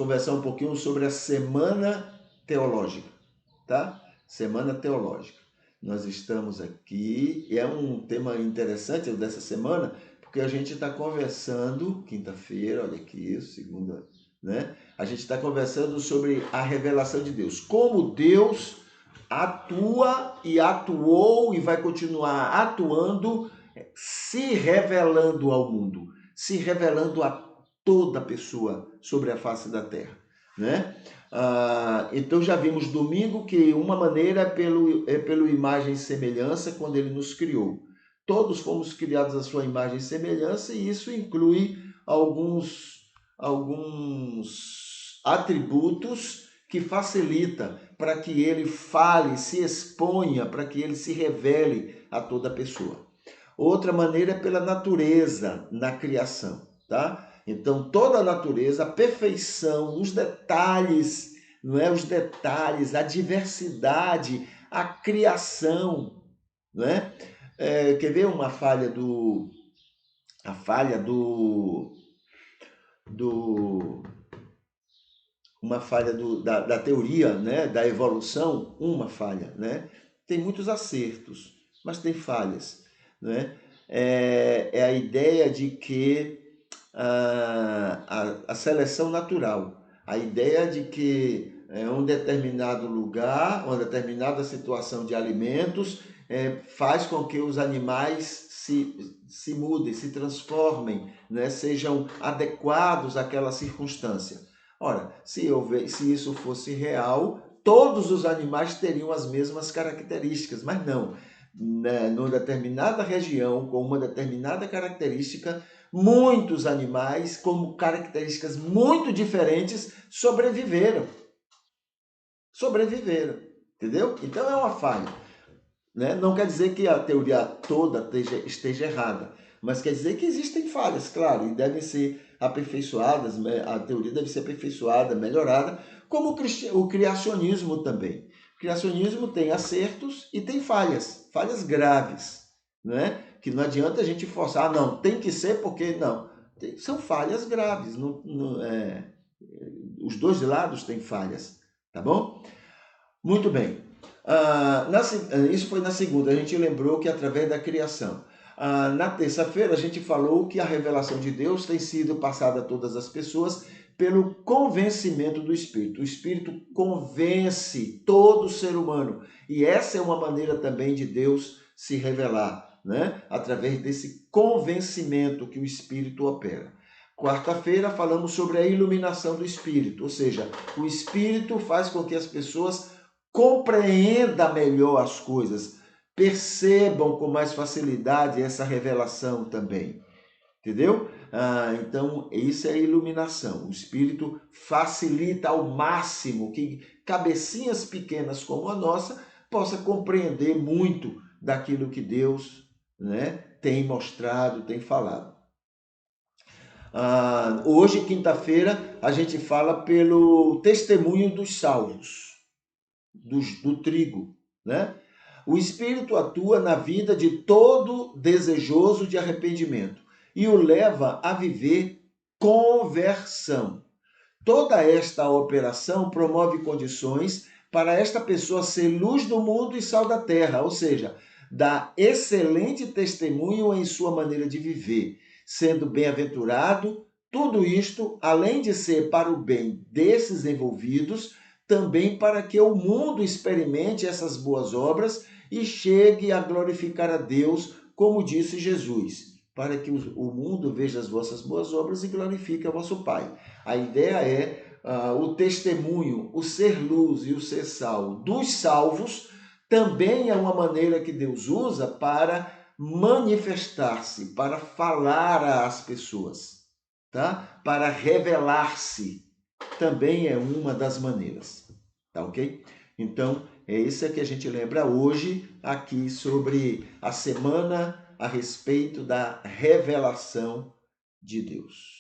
conversar um pouquinho sobre a Semana Teológica, tá? Semana Teológica. Nós estamos aqui, e é um tema interessante dessa semana, porque a gente está conversando, quinta-feira, olha aqui, segunda, né? A gente está conversando sobre a revelação de Deus. Como Deus atua e atuou e vai continuar atuando, se revelando ao mundo, se revelando a toda pessoa sobre a face da terra, né? Então já vimos domingo que uma maneira é pelo imagem e semelhança quando ele nos criou. Todos fomos criados à sua imagem e semelhança e isso inclui alguns atributos que facilita para que ele fale, se exponha, para que ele se revele a toda pessoa. Outra maneira é pela natureza na criação, tá? Então, toda a natureza, a perfeição, os detalhes, não é? Os detalhes, a diversidade, a criação, não é? Quer ver uma falha da teoria, né, da evolução, uma falha, né? Tem muitos acertos, mas tem falhas, né? É a ideia de que a seleção natural, a ideia de que um determinado lugar, uma determinada situação de alimentos faz com que os animais se mudem, se transformem, né? Sejam adequados àquela circunstância. Ora, se isso fosse real, todos os animais teriam as mesmas características, mas não. Numa determinada região, com uma determinada característica, muitos animais, com características muito diferentes, sobreviveram. Sobreviveram, entendeu? Então é uma falha, né? Não quer dizer que a teoria toda esteja errada, mas quer dizer que existem falhas, claro, e devem ser aperfeiçoadas, a teoria deve ser aperfeiçoada, melhorada, como o criacionismo também. O criacionismo tem acertos e tem falhas, falhas graves, né? Que não adianta a gente forçar, não, tem que ser porque não. São falhas graves, os dois lados têm falhas, tá bom? Muito bem. Isso foi na segunda, a gente lembrou que através da criação. Na terça-feira, a gente falou que a revelação de Deus tem sido passada a todas as pessoas pelo convencimento do Espírito. O Espírito convence todo ser humano. E essa é uma maneira também de Deus se revelar, né? Através desse convencimento que o Espírito opera. Quarta-feira, falamos sobre a iluminação do Espírito, ou seja, o Espírito faz com que as pessoas compreenda melhor as coisas, percebam com mais facilidade essa revelação também, entendeu? Então, isso é a iluminação. O Espírito facilita ao máximo que cabecinhas pequenas como a nossa possa compreender muito daquilo que Deus, né, tem mostrado, tem falado. Hoje, quinta-feira, a gente fala pelo testemunho dos salvos, do trigo, né? O Espírito atua na vida de todo desejoso de arrependimento e o leva a viver conversão. Toda esta operação promove condições para esta pessoa ser luz do mundo e sal da terra, ou seja, dá excelente testemunho em sua maneira de viver, sendo bem-aventurado. Tudo isto, além de ser para o bem desses envolvidos, também para que o mundo experimente essas boas obras e chegue a glorificar a Deus, como disse Jesus, para que o mundo veja as vossas boas obras e glorifique a vosso Pai. A ideia é o testemunho, o ser luz e o ser sal dos salvos também é uma maneira que Deus usa para manifestar-se, para falar às pessoas, tá? Para revelar-se também é uma das maneiras, tá ok? Então, é isso que a gente lembra hoje aqui sobre a semana a respeito da revelação de Deus.